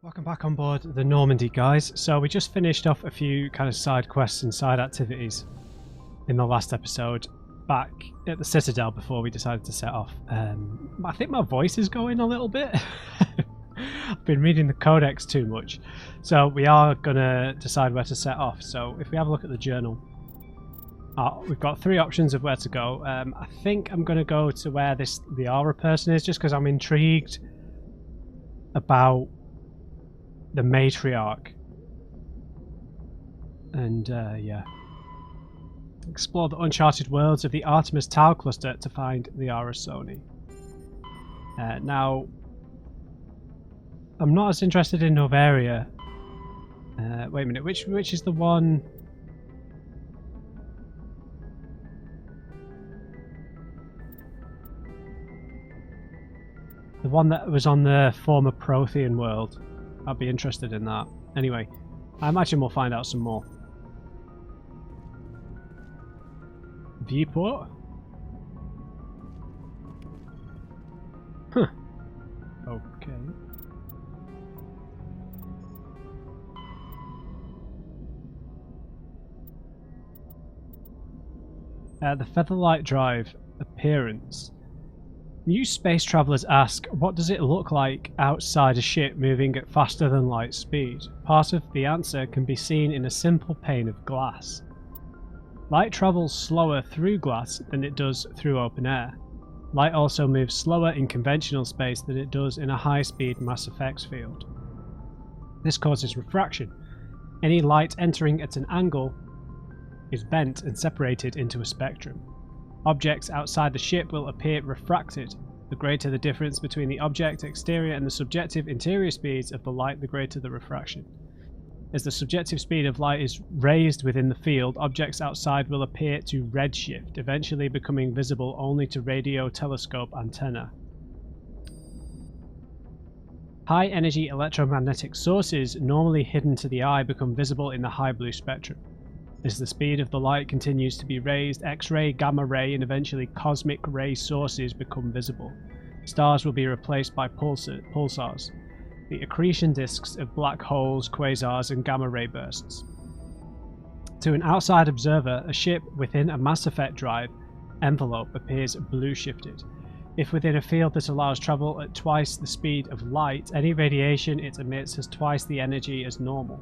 Welcome back on board the Normandy, guys. So we just finished off a few kind of side quests and side activities in the last episode back at the Citadel before we decided to set off. I think my voice is going a little bit. I've been reading the codex too much. So we are going to decide where to set off. So if we have a look at the journal, we've got three options of where to go. I think I'm going to go to where the Aura person is, just because I'm intrigued about the matriarch. And yeah. Explore the uncharted worlds of the Artemis Tau cluster to find the Aura Sony. Now, I'm not as interested in Novaria. Wait a minute, which is the one? The one that was on the former Prothean world. I'd be interested in that. Anyway, I imagine we'll find out some more. Viewport? Huh. Okay. The Featherlight Drive appearance. New space travelers ask, what does it look like outside a ship moving at faster than light speed? Part of the answer can be seen in a simple pane of glass. Light travels slower through glass than it does through open air. Light also moves slower in conventional space than it does in a high-speed mass effects field. This causes refraction. Any light entering at an angle is bent and separated into a spectrum. Objects outside the ship will appear refracted. The greater the difference between the object exterior and the subjective interior speeds of the light, the greater the refraction. As the subjective speed of light is raised within the field, objects outside will appear to redshift, eventually becoming visible only to radio telescope antenna. High-energy electromagnetic sources, normally hidden to the eye, become visible in the high blue spectrum. As the speed of the light continues to be raised, X-ray, gamma ray, and eventually cosmic ray sources become visible. Stars will be replaced by pulsars, the accretion disks of black holes, quasars, and gamma ray bursts. To an outside observer, a ship within a Mass Effect drive envelope appears blue shifted. If within a field that allows travel at twice the speed of light, any radiation it emits has twice the energy as normal.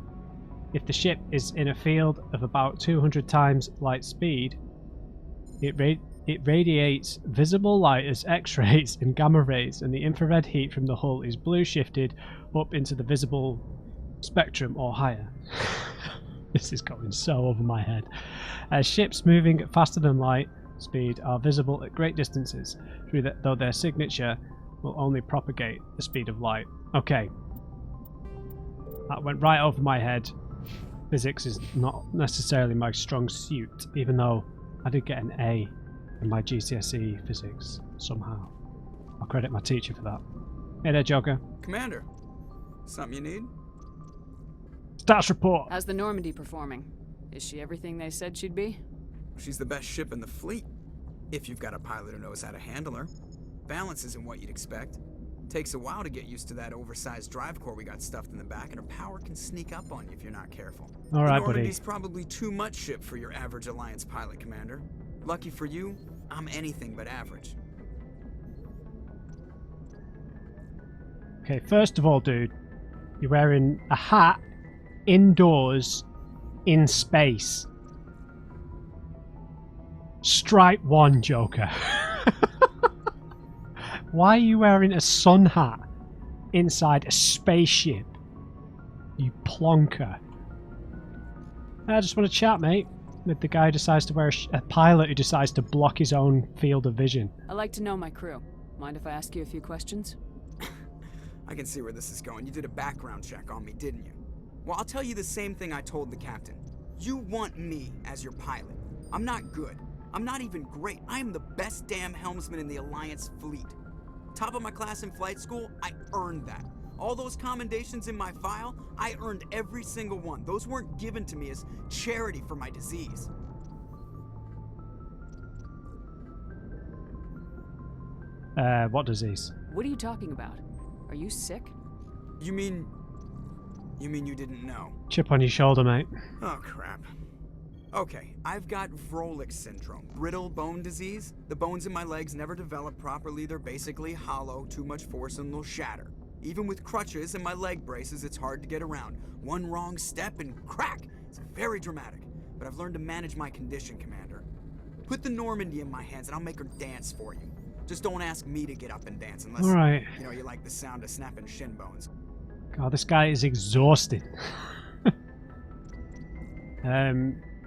If the ship is in a field of about 200 times light speed, it radiates visible light as X-rays and gamma rays, and the infrared heat from the hull is blue shifted up into the visible spectrum or higher. This is going so over my head. Ships moving at faster than light speed are visible at great distances, though their signature will only propagate the speed of light. Okay. That went right over my head. Physics is not necessarily my strong suit, even though I did get an A in my GCSE physics somehow. I'll credit my teacher for that. Hey there, Joker. Commander, something you need? Stats report! How's the Normandy performing? Is she everything they said she'd be? She's the best ship in the fleet, if you've got a pilot who knows how to handle her. Balance isn't what you'd expect. Takes a while to get used to that oversized drive core we got stuffed in the back, and her power can sneak up on you if you're not careful. Alright, the buddy. Normandy's probably too much ship for your average Alliance pilot, Commander. Lucky for you, I'm anything but average. Okay, first of all, dude, you're wearing a hat indoors in space. Strike one, Joker. Why are you wearing a sun hat inside a spaceship? You plonker. I just want to chat, mate, with the guy who decides to wear a pilot who decides to block his own field of vision. I like to know my crew. Mind if I ask you a few questions? I can see where this is going. You did a background check on me, didn't you? Well, I'll tell you the same thing I told the captain. You want me as your pilot. I'm not good. I'm not even great. I am the best damn helmsman in the Alliance fleet. Top of my class in flight school, I earned that. All those commendations in my file, I earned every single one. Those weren't given to me as charity for my disease. What disease? What are you talking about? Are you sick? You mean You mean you didn't know? Chip on your shoulder, mate. Oh, crap. Okay, I've got Vrolik syndrome, brittle bone disease. The bones in my legs never develop properly. They're basically hollow, too much force and they'll shatter. Even with crutches and my leg braces, it's hard to get around. One wrong step and crack! It's very dramatic, but I've learned to manage my condition, Commander. Put the Normandy in my hands and I'll make her dance for you. Just don't ask me to get up and dance unless, Alright. you know, you like the sound of snapping shin bones. God, this guy is exhausting.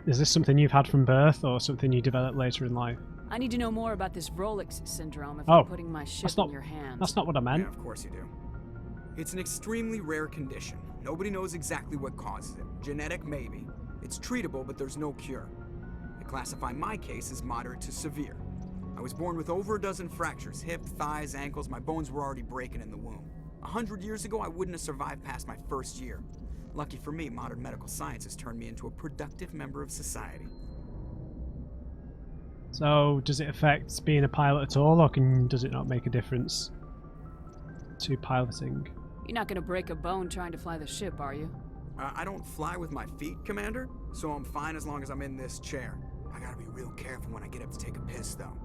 Is this something you've had from birth or something you developed later in life? I need to know more about this Vrolik syndrome if Oh, I'm putting my ship in your hands. That's not what I meant. Yeah, of course you do. It's an extremely rare condition. Nobody knows exactly what causes it. Genetic, maybe. It's treatable, but there's no cure. They classify my case as moderate to severe. I was born with over a dozen fractures, hip, thighs, ankles. My bones were already breaking in the womb. 100 years ago, I wouldn't have survived past my first year. Lucky for me, modern medical science has turned me into a productive member of society. So, does it affect being a pilot at all, or does it not make a difference to piloting? You're not gonna break a bone trying to fly the ship, are you? I don't fly with my feet, Commander, so I'm fine as long as I'm in this chair. I gotta be real careful when I get up to take a piss, though.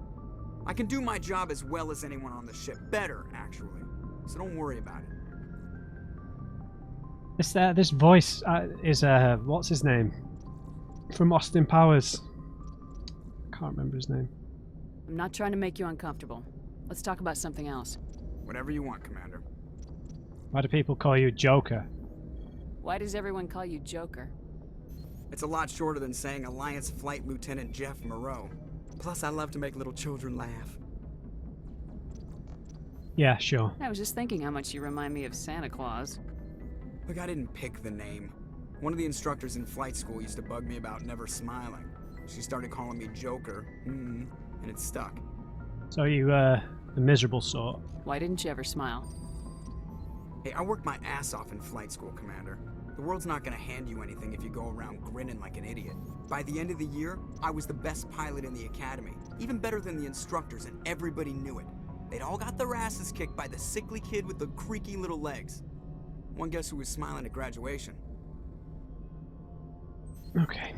I can do my job as well as anyone on the ship. Better, actually. So don't worry about it. This voice is what's his name? From Austin Powers. Can't remember his name. I'm not trying to make you uncomfortable. Let's talk about something else. Whatever you want, Commander. Why do people call you Joker? Why does everyone call you Joker? It's a lot shorter than saying Alliance Flight Lieutenant Jeff Moreau. Plus, I love to make little children laugh. Yeah, sure. I was just thinking how much you remind me of Santa Claus. Look, I didn't pick the name. One of the instructors in flight school used to bug me about never smiling. She started calling me Joker, and it stuck. So you, the miserable sort. Why didn't you ever smile? Hey, I worked my ass off in flight school, Commander. The world's not gonna hand you anything if you go around grinning like an idiot. By the end of the year, I was the best pilot in the academy. Even better than the instructors, and everybody knew it. They'd all got their asses kicked by the sickly kid with the creaky little legs. One guess who was smiling at graduation? Okay.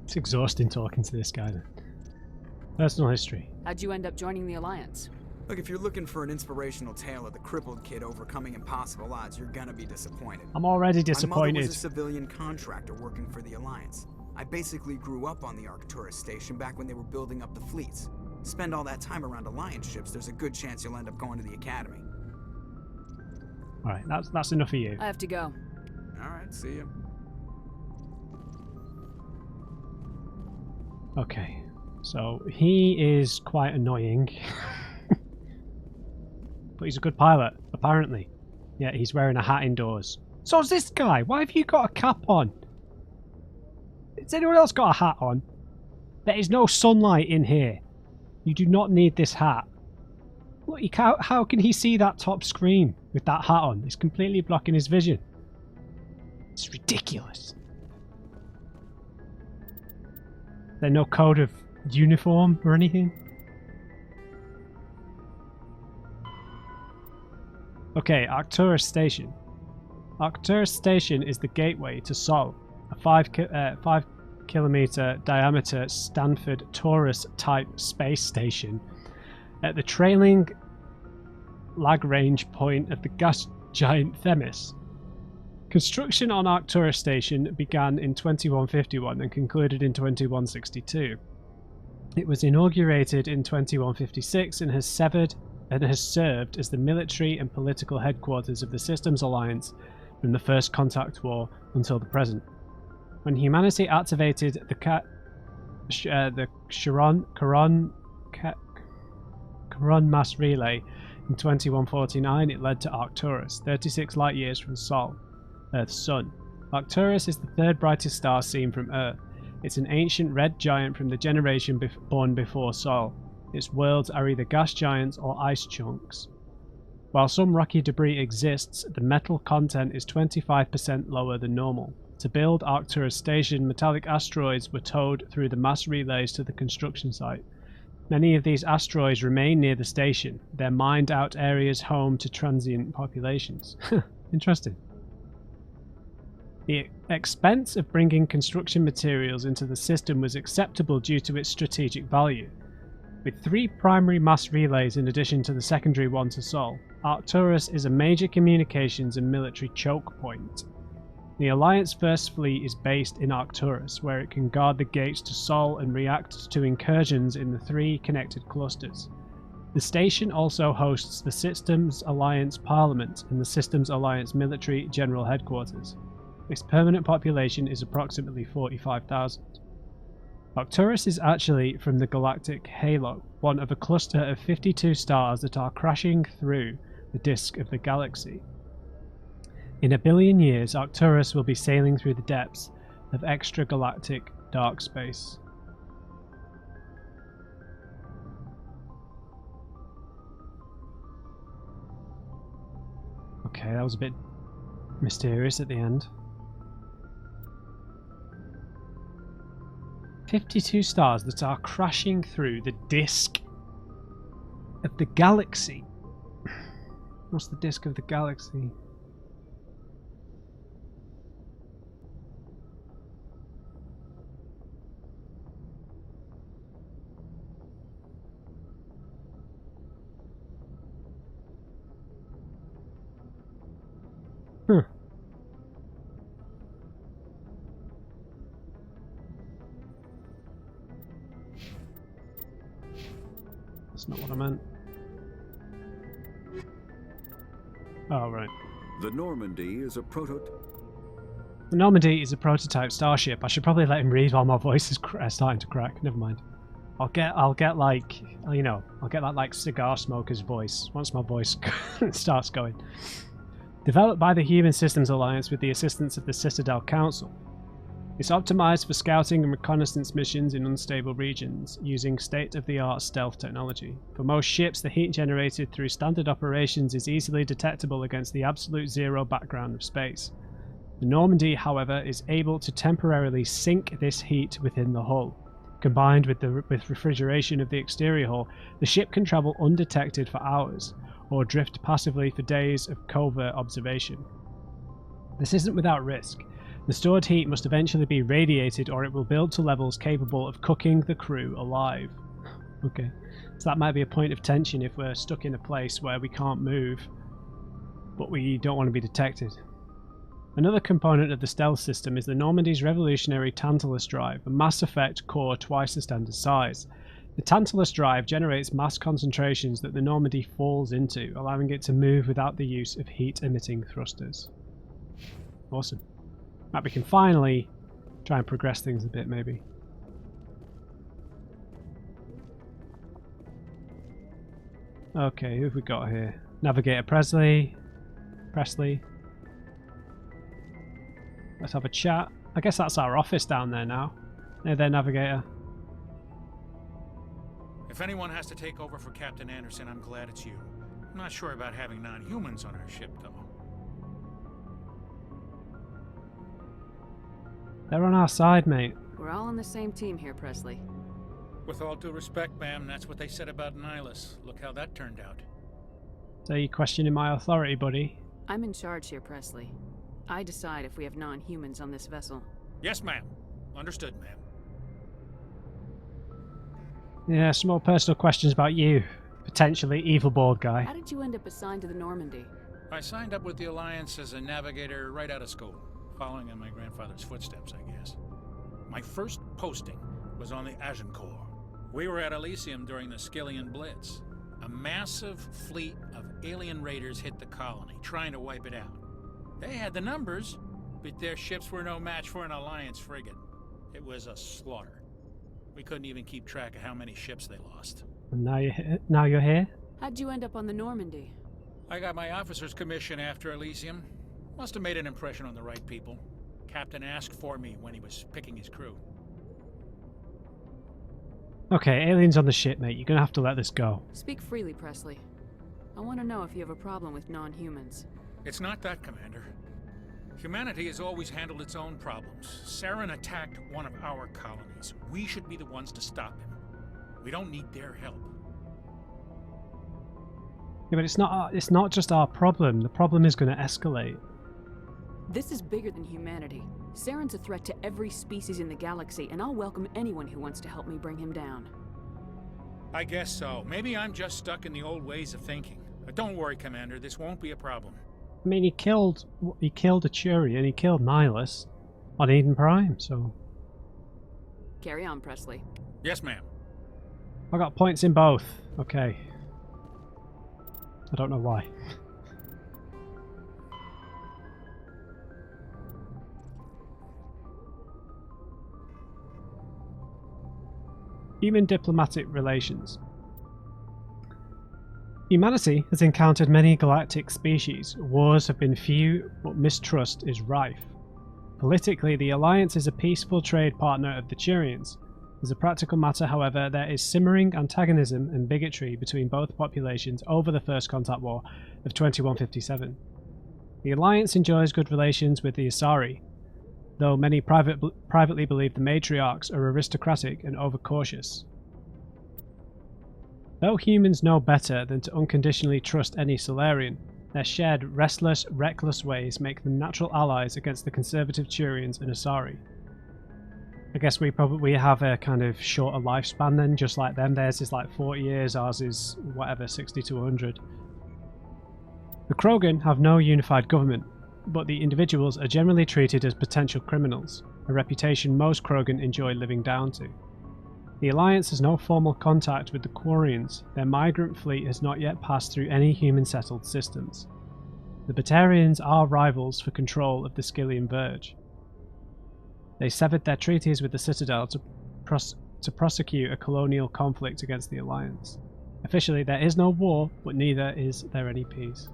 It's exhausting talking to this guy then. Personal history. How'd you end up joining the Alliance? Look, if you're looking for an inspirational tale of the crippled kid overcoming impossible odds, you're gonna be disappointed. I'm already My mother was disappointed. a civilian contractor working for the Alliance. I basically grew up on the Arcturus station back when they were building up the fleets. Spend all that time around Alliance ships, there's a good chance you'll end up going to the Academy. Alright, that's enough of you. I have to go. Alright, see ya. Okay. So, he is quite annoying. But he's a good pilot, apparently. Yeah, he's wearing a hat indoors. So's this guy! Why have you got a cap on? Has anyone else got a hat on? There is no sunlight in here. You do not need this hat. Look, how can he see that top screen with that hat on? It's completely blocking his vision. It's ridiculous. There's no code of uniform or anything? Okay, Arcturus Station. Arcturus Station is the gateway to Sol, a 5 kilometer diameter Stanford Taurus type space station at the trailing Lagrange point of the gas giant Themis. Construction on Arcturus Station began in 2151 and concluded in 2162. It was inaugurated in 2156 and has served as the military and political headquarters of the Systems Alliance from the First Contact War until the present. When humanity activated the Charon mass relay in 2149, it led to Arcturus, 36 light years from Sol, Earth's sun. Arcturus is the third brightest star seen from Earth. It's an ancient red giant from the generation born before Sol. Its worlds are either gas giants or ice chunks. While some rocky debris exists, the metal content is 25% lower than normal. To build Arcturus Station, metallic asteroids were towed through the mass relays to the construction site. Many of these asteroids remain near the station, their mined out areas home to transient populations. Interesting. The expense of bringing construction materials into the system was acceptable due to its strategic value. With 3 primary mass relays in addition to the secondary one to Sol, Arcturus is a major communications and military choke point. The Alliance First Fleet is based in Arcturus, where it can guard the gates to Sol and react to incursions in the 3 connected clusters. The station also hosts the Systems Alliance Parliament and the Systems Alliance Military General Headquarters. Its permanent population is approximately 45,000. Arcturus is actually from the galactic Halo, one of a cluster of 52 stars that are crashing through the disk of the galaxy. In 1 billion years, Arcturus will be sailing through the depths of extragalactic dark space. Okay, that was a bit mysterious at the end. 52 stars that are crashing through the disk of the galaxy. What's the disk of the galaxy? That's not what I meant. Oh, right. The Normandy is a The Normandy is a prototype starship. I should probably let him read while my voice is starting to crack. Never mind. I'll get like, you know, I'll get that like cigar smoker's voice once my voice starts going. Developed by the Human Systems Alliance with the assistance of the Citadel Council. It's optimized for scouting and reconnaissance missions in unstable regions, using state-of-the-art stealth technology. For most ships, the heat generated through standard operations is easily detectable against the absolute zero background of space. The Normandy, however, is able to temporarily sink this heat within the hull. Combined with refrigeration of the exterior hull, the ship can travel undetected for hours, or drift passively for days of covert observation. This isn't without risk. The stored heat must eventually be radiated or it will build to levels capable of cooking the crew alive. Okay, so that might be a point of tension if we're stuck in a place where we can't move, but we don't want to be detected. Another component of the stealth system is the Normandy's revolutionary Tantalus drive, a Mass Effect core twice the standard size. The Tantalus drive generates mass concentrations that the Normandy falls into, allowing it to move without the use of heat-emitting thrusters. Awesome. Right, we can finally try and progress things a bit, maybe. Okay, who have we got here? Navigator Presley. Let's have a chat. I guess that's our office down there now. Hey there, Navigator. If anyone has to take over for Captain Anderson, I'm glad it's you. I'm not sure about having non-humans on our ship, though. They're on our side, mate. We're all on the same team here, Presley. With all due respect, ma'am, that's what they said about Nihilus. Look how that turned out. So you questioning my authority, buddy? I'm in charge here, Presley. I decide if we have non-humans on this vessel. Yes, ma'am. Understood, ma'am. Yeah, some more personal questions about you. Potentially evil board guy. How did you end up assigned to the Normandy? I signed up with the Alliance as a navigator right out of school, following in my grandfather's footsteps, I guess. My first posting was on the Agincourt. We were at Elysium during the Skillian Blitz. A massive fleet of alien raiders hit the colony, trying to wipe it out. They had the numbers, but their ships were no match for an Alliance frigate. It was a slaughter. We couldn't even keep track of how many ships they lost. And now you're here? How'd you end up on the Normandy? I got my officer's commission after Elysium. Must have made an impression on the right people. Captain asked for me when he was picking his crew. Okay, aliens on the ship, mate. You're gonna have to let this go. Speak freely, Presley. I want to know if you have a problem with non-humans. It's not that, Commander. Humanity has always handled its own problems. Saren attacked one of our colonies. We should be the ones to stop him. We don't need their help. Yeah, but it's not just our problem. The problem is going to escalate. This is bigger than humanity. Saren's a threat to every species in the galaxy, and I'll welcome anyone who wants to help me bring him down. I guess so. Maybe I'm just stuck in the old ways of thinking. But don't worry, Commander, this won't be a problem. I mean, he killed a Turian, he killed Nihilus on Eden Prime, so... Carry on, Presley. Yes, ma'am. I got points in both. Okay. I don't know why. Human diplomatic relations. Humanity has encountered many galactic species. Wars have been few, but mistrust is rife. Politically, the Alliance is a peaceful trade partner of the Turians. As a practical matter, however, there is simmering antagonism and bigotry between both populations over the First Contact War of 2157. The Alliance enjoys good relations with the Asari, though many privately believe the matriarchs are aristocratic and overcautious. Though humans know better than to unconditionally trust any Solarian, their shared restless, reckless ways make them natural allies against the conservative Turians and Asari. I guess we probably have a kind of shorter lifespan then, just like them. Theirs is like 40 years, ours is whatever, 60 to 100. The Krogan have no unified government, but the individuals are generally treated as potential criminals, a reputation most Krogan enjoy living down to. The Alliance has no formal contact with the Quarians. Their migrant fleet has not yet passed through any human-settled systems. The Batarians are rivals for control of the Skyllian Verge. They severed their treaties with the Citadel to prosecute a colonial conflict against the Alliance. Officially, there is no war, but neither is there any peace.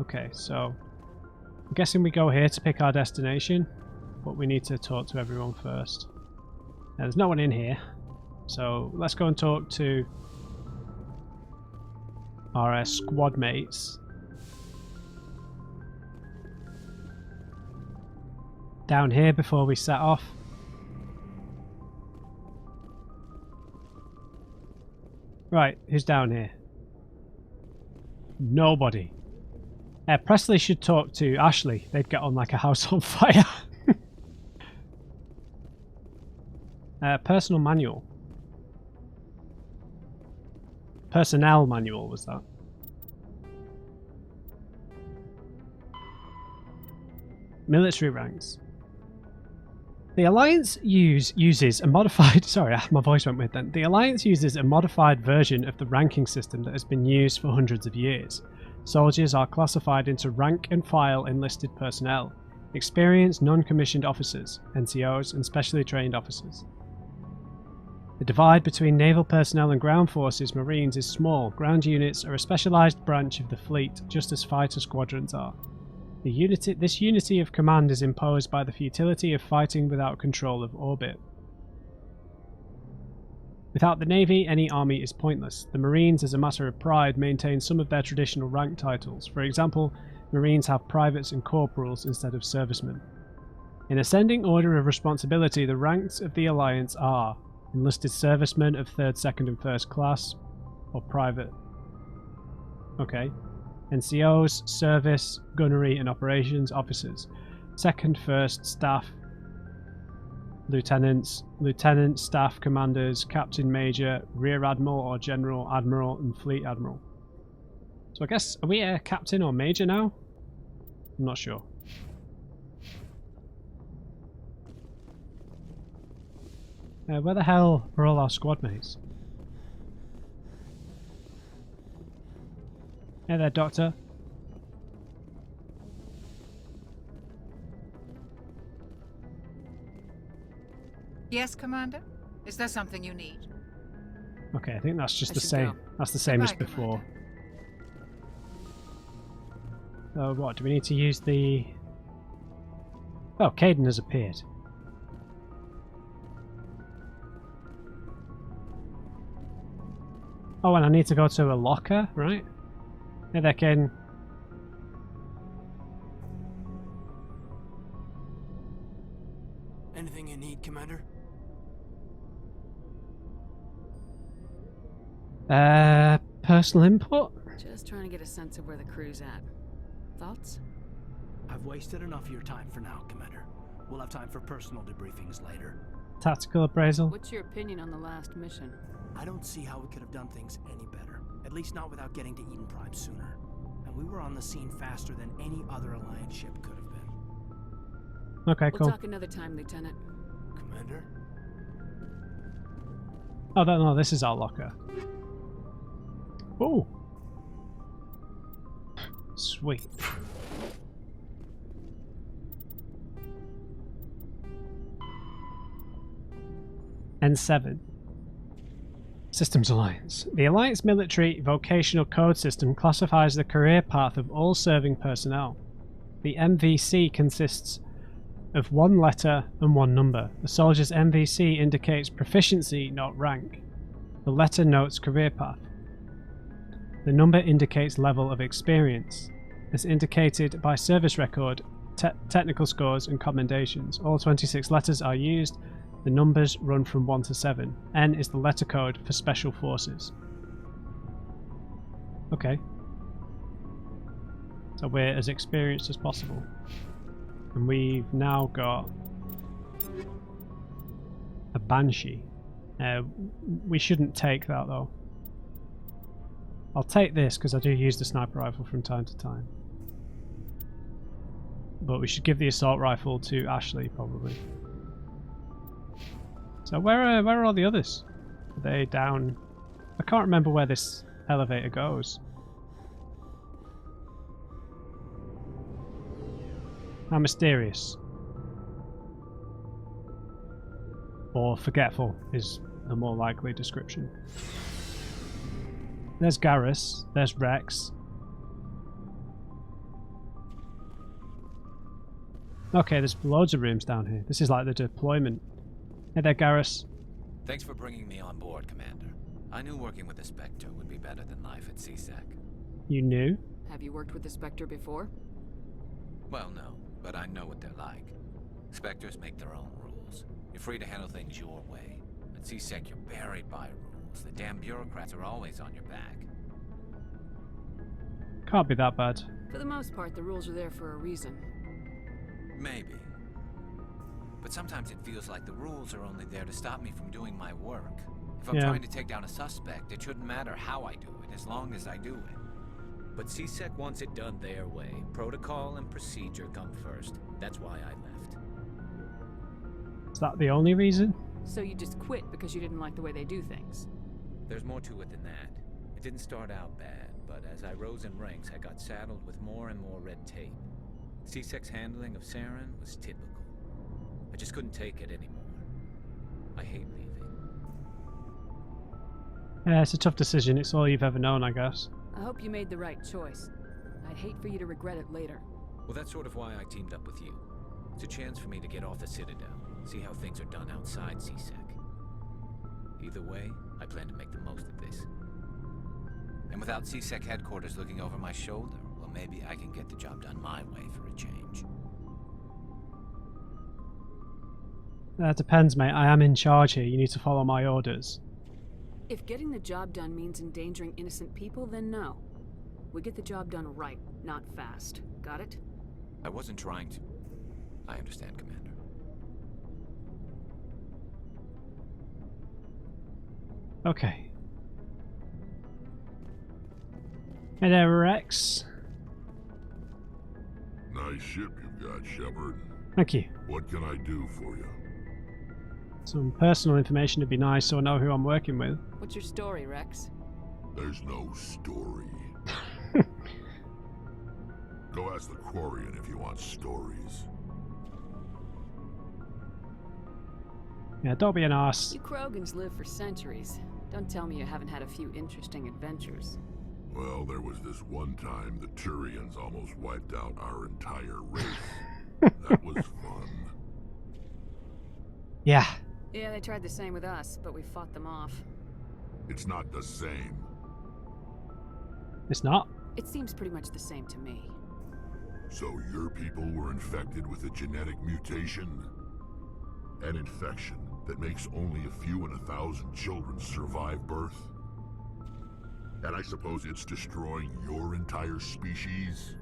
Okay, so I'm guessing we go here to pick our destination, but we need to talk to everyone first. Now, there's no one in here, so let's go and talk to our squad mates. Down here before we set off. Right, who's down here? Nobody. Presley should talk to Ashley. They'd get on like a house on fire. Personal manual. Personnel manual was that. Military ranks. The Alliance uses a modified... Sorry, my voice went weird then. The Alliance uses a modified version of the ranking system that has been used for hundreds of years. Soldiers are classified into rank and file enlisted personnel, experienced non-commissioned officers, NCOs, and specially trained officers. The divide between naval personnel and ground forces Marines is small. Ground units are a specialised branch of the fleet, just as fighter squadrons are. This unity of command is imposed by the futility of fighting without control of orbit. Without the Navy, any army is pointless. The Marines, as a matter of pride, maintain some of their traditional rank titles. For example, Marines have privates and corporals instead of servicemen. In ascending order of responsibility, the ranks of the Alliance are enlisted servicemen of 3rd, 2nd and 1st class, or private. Okay. NCOs, service, gunnery and operations officers. 2nd, 1st, staff, lieutenants, lieutenant, staff, commanders, captain, major, rear admiral or general, admiral and fleet admiral. So I guess, are we a captain or major now? I'm not sure. Where the hell are all our squad mates? Hey there, Doctor. Yes, Commander? Is there something you need? Okay, I think that's just I the should same. go. That's the same as Goodbye, before. What, do we need to use the... Oh, Caden has appeared. Oh, and I need to go to a locker, right? Hey there, Caden. Anything you need, Commander? Personal input? Just trying to get a sense of where the crew's at. Thoughts? I've wasted enough of your time for now, Commander. We'll have time for personal debriefings later. Tactical appraisal. What's your opinion on the last mission? I don't see how we could have done things any better. At least not without getting to Eden Prime sooner. And we were on the scene faster than any other Alliance ship could have been. Okay, cool. We'll talk another time, Lieutenant. Commander? Oh, no, this is our locker. Oh! Sweet. N7. Systems Alliance. The Alliance Military Vocational Code System classifies the career path of all serving personnel. The MVC consists of one letter and one number. The soldier's MVC indicates proficiency, not rank. The letter notes career path. The number indicates level of experience. As indicated by service record, technical scores and commendations. All 26 letters are used. The numbers run from 1 to 7. N is the letter code for Special Forces. Okay. So we're as experienced as possible. And we've now got a Banshee. We shouldn't take that though. I'll take this because I do use the sniper rifle from time to time. But we should give the assault rifle to Ashley probably. So where are all the others? Are they down? I can't remember where this elevator goes. How mysterious. Or forgetful is a more likely description. There's Garrus, there's Rex. Okay, there's loads of rooms down here. This is like the deployment. Hey there, Garrus. Thanks for bringing me on board, Commander. I knew working with the Spectre would be better than life at CSEC. You knew? Have you worked with the Spectre before? Well, no, but I know what they're like. Spectres make their own rules. You're free to handle things your way. At CSEC, you're buried by rules. The damn bureaucrats are always on your back. Can't be that bad. For the most part, the rules are there for a reason. Maybe. But sometimes it feels like the rules are only there to stop me from doing my work. If I'm trying to take down a suspect, it shouldn't matter how I do it, as long as I do it. But CSEC wants it done their way. Protocol and procedure come first. That's why I left. Is that the only reason? So you just quit because you didn't like the way they do things? There's more to it than that. It didn't start out bad, but as I rose in ranks, I got saddled with more and more red tape. CSEC's handling of Saren was typical. I just couldn't take it anymore. I hate leaving. Yeah, it's a tough decision. It's all you've ever known, I guess. I hope you made the right choice. I'd hate for you to regret it later. Well, that's sort of why I teamed up with you. It's a chance for me to get off the Citadel, see how things are done outside CSEC. Either way, I plan to make the most of this. And without CSEC headquarters looking over my shoulder, well, maybe I can get the job done my way for a change. That depends, mate. I am in charge here. You need to follow my orders. If getting the job done means endangering innocent people, then no. We get the job done right, not fast. Got it? I wasn't trying to... I understand, Commander. Okay. Hey there, Rex. Nice ship you've got, Shepard. Thank you. What can I do for you? Some personal information would be nice so I know who I'm working with. What's your story, Rex? There's no story. Go ask the Quarian if you want stories. Yeah, don't be an arse. You Krogans live for centuries. Don't tell me you haven't had a few interesting adventures. Well, there was this one time the Turians almost wiped out our entire race. That was fun. Yeah. Yeah, they tried the same with us, but we fought them off. It's not the same. It's not? It seems pretty much the same to me. So your people were infected with a genetic mutation? An infection that makes only a few in 1,000 children survive birth? And I suppose it's destroying your entire species?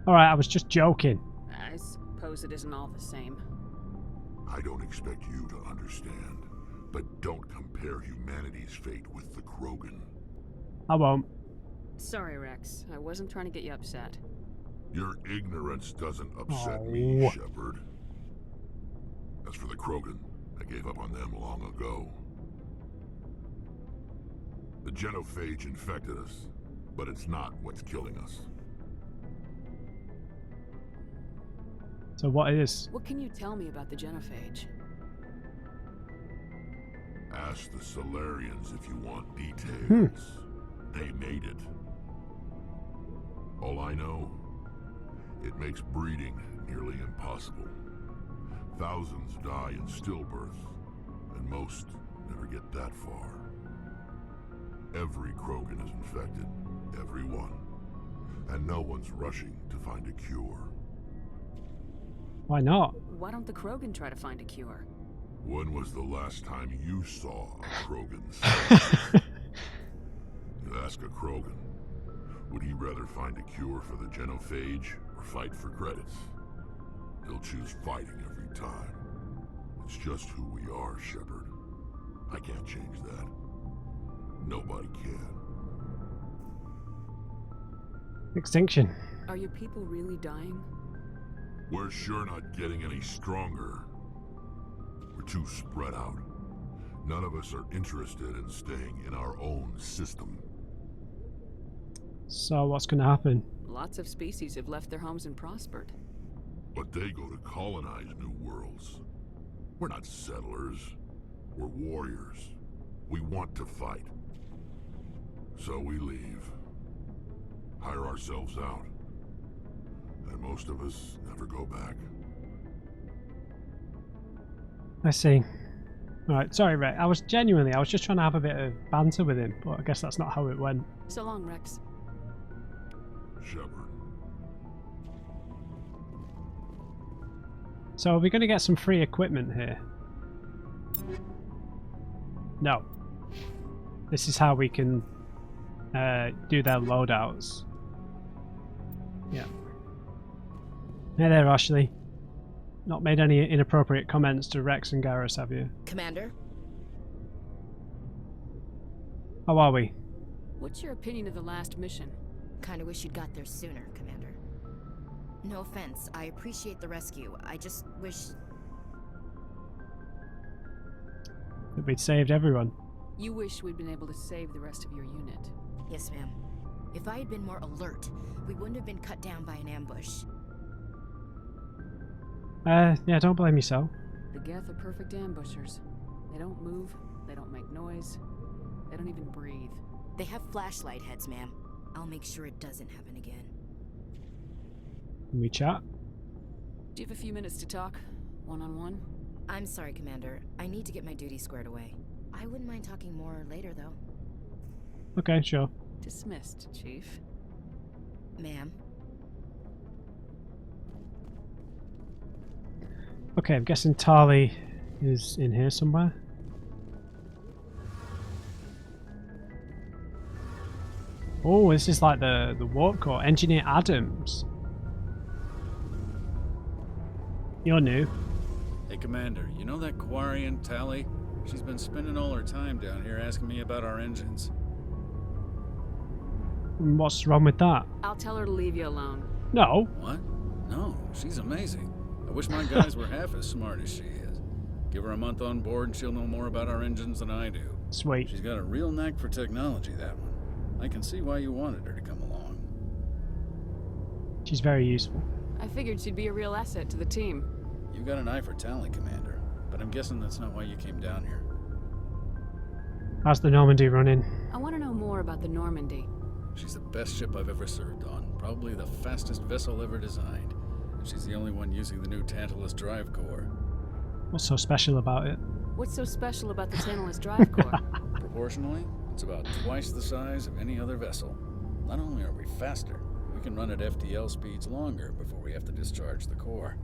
Alright, I was just joking. I suppose it isn't all the same. I don't expect you to understand, but don't compare humanity's fate with the Krogan. I won't. Sorry, Rex. I wasn't trying to get you upset. Your ignorance doesn't upset Oh. me, Shepard. As for the Krogan, I gave up on them long ago. The genophage infected us, but it's not what's killing us. So what is? What can you tell me about the genophage? Ask the Solarians if you want details. They made it. All I know, it makes breeding nearly impossible. Thousands die in stillbirth, and most never get that far. Every Krogan is infected, every one. And no one's rushing to find a cure. Why not? Why don't the Krogan try to find a cure? When was the last time you saw a Krogan? You ask a Krogan, would he rather find a cure for the genophage or fight for credits? He'll choose fighting every time. It's just who we are, Shepard. I can't change that. Nobody can. Extinction. Are your people really dying? We're sure not getting any stronger. We're too spread out. None of us are interested in staying in our own system. So what's going to happen? Lots of species have left their homes and prospered. But they go to colonize new worlds. We're not settlers. We're warriors. We want to fight. So we leave. Hire ourselves out. And most of us never go back. I see. Alright, sorry, Rex. I was just trying to have a bit of banter with him, but I guess that's not how it went. So long, Rex. Shepard. So are we going to get some free equipment here? No. This is how we can do their loadouts. Yeah. Hey there, Ashley. Not made any inappropriate comments to Rex and Garrus, have you? Commander? How are we? What's your opinion of the last mission? Kinda wish you'd got there sooner, Commander. No offense, I appreciate the rescue. I just wish... That we'd saved everyone. You wish we'd been able to save the rest of your unit. Yes, ma'am. If I had been more alert, we wouldn't have been cut down by an ambush. Yeah, don't blame yourself. The Geth are perfect ambushers. They don't move, they don't make noise, they don't even breathe. They have flashlight heads, ma'am. I'll make sure it doesn't happen again. Can we chat? Do you have a few minutes to talk? One-on-one? I'm sorry, Commander. I need to get my duty squared away. I wouldn't mind talking more later, though. Okay, sure. Dismissed, Chief. Ma'am. Okay, I'm guessing Tali is in here somewhere. Oh, this is like the warp core. Engineer Adams. You're new. Hey, Commander, you know that Quarian Tali? She's been spending all her time down here asking me about our engines. What's wrong with that? I'll tell her to leave you alone. No. What? No, she's amazing. I wish my guys were half as smart as she is. Give her a month on board and she'll know more about our engines than I do. Sweet. She's got a real knack for technology, that one. I can see why you wanted her to come along. She's very useful. I figured she'd be a real asset to the team. You got an eye for talent, Commander, but I'm guessing that's not why you came down here. How's the Normandy running? I want to know more about the Normandy. She's the best ship I've ever served on, probably the fastest vessel ever designed. And she's the only one using the new Tantalus drive core. What's so special about it? What's so special about the Tantalus drive core? Proportionally, it's about twice the size of any other vessel. Not only are we faster, we can run at FTL speeds longer before we have to discharge the core.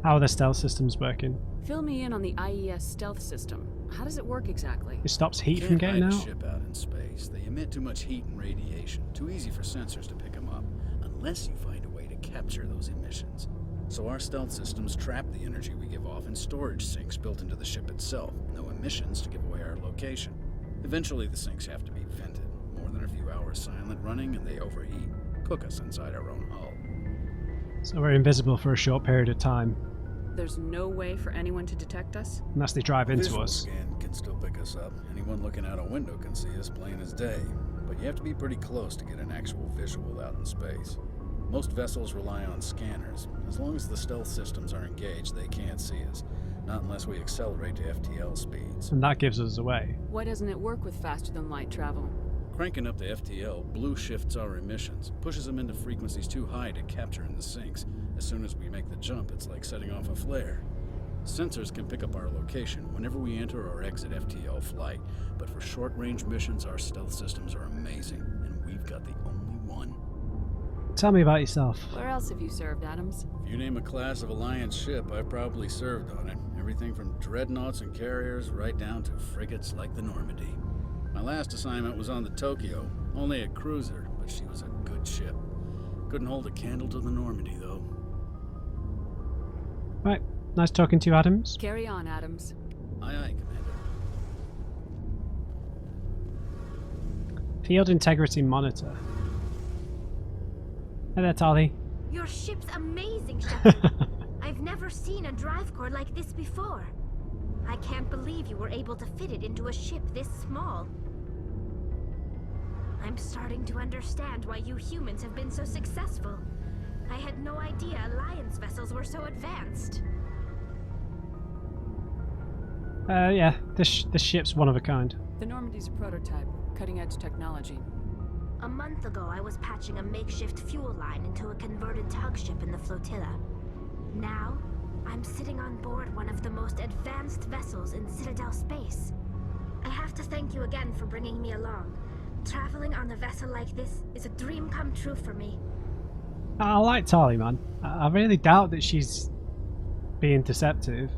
How are the stealth systems working? Fill me in on the IES stealth system. How does it work exactly? It stops heat You from can't getting hide a out? ship out in space. They emit too much heat and radiation. Too easy for sensors to pick them up. Unless you find a way to capture those emissions. So our stealth systems trap the energy we give off in storage sinks built into the ship itself. No emissions to give away our location. Eventually the sinks have to be vented. More than a few hours silent running and they overheat. Cook us inside our own hull. So we're invisible for a short period of time. There's no way for anyone to detect us? Unless they drive into Visual us. scan can still pick us up. Anyone looking out a window can see us plain as day. But you have to be pretty close to get an actual visual out in space. Most vessels rely on scanners. As long as the stealth systems are engaged, they can't see us. Not unless we accelerate to FTL speeds. And that gives us away. Why doesn't it work with faster than light travel? Cranking up the FTL, blue shifts our emissions, pushes them into frequencies too high to capture in the sinks. As soon as we make the jump, it's like setting off a flare. Sensors can pick up our location whenever we enter or exit FTL flight, but for short-range missions, our stealth systems are amazing, and we've got the only one. Tell me about yourself. Where else have you served, Adams? If you name a class of Alliance ship, I've probably served on it. Everything from dreadnoughts and carriers right down to frigates like the Normandy. My last assignment was on the Tokyo, only a cruiser, but she was a good ship. Couldn't hold a candle to the Normandy, though. Right, nice talking to you, Adams. Carry on, Adams. Aye, aye, Commander. Field integrity monitor. Hey there, Tali. Your ship's amazing, Shepard. I've never seen a drive core like this before. I can't believe you were able to fit it into a ship this small. I'm starting to understand why you humans have been so successful. I had no idea Alliance vessels were so advanced. Yeah, this ship's one of a kind. The Normandy's a prototype, cutting-edge technology. A month ago, I was patching a makeshift fuel line into a converted tug ship in the flotilla. Now, I'm sitting on board one of the most advanced vessels in Citadel space. I have to thank you again for bringing me along. Traveling on a vessel like this is a dream come true for me. I like Tali, man. I really doubt that she's being deceptive.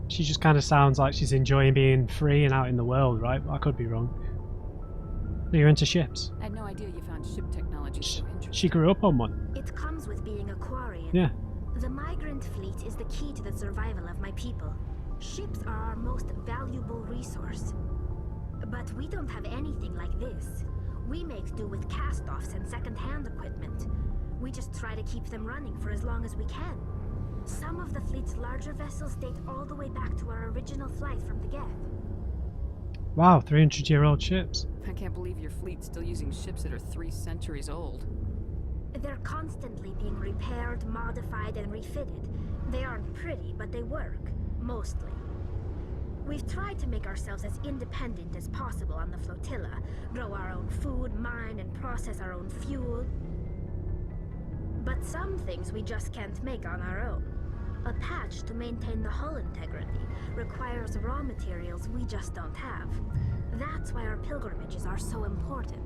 She just kind of sounds like she's enjoying being free and out in the world, right? I could be wrong. You're into ships. I had no idea you found ship technology so interesting. She grew up on one. It comes with being a Quarian. Yeah. The migrant fleet is the key to the survival of my people. Ships are our most valuable resource. But we don't have anything like this. We make do with cast-offs and second-hand equipment. We just try to keep them running for as long as we can. Some of the fleet's larger vessels date all the way back to our original flight from the Geth. Wow, 300-year-old ships. I can't believe your fleet's still using ships that are 3 centuries old. They're constantly being repaired, modified, and refitted. They aren't pretty, but they work. Mostly. We've tried to make ourselves as independent as possible on the flotilla. Grow our own food, mine, and process our own fuel. But some things we just can't make on our own. A patch to maintain the hull integrity requires raw materials we just don't have. That's why our pilgrimages are so important.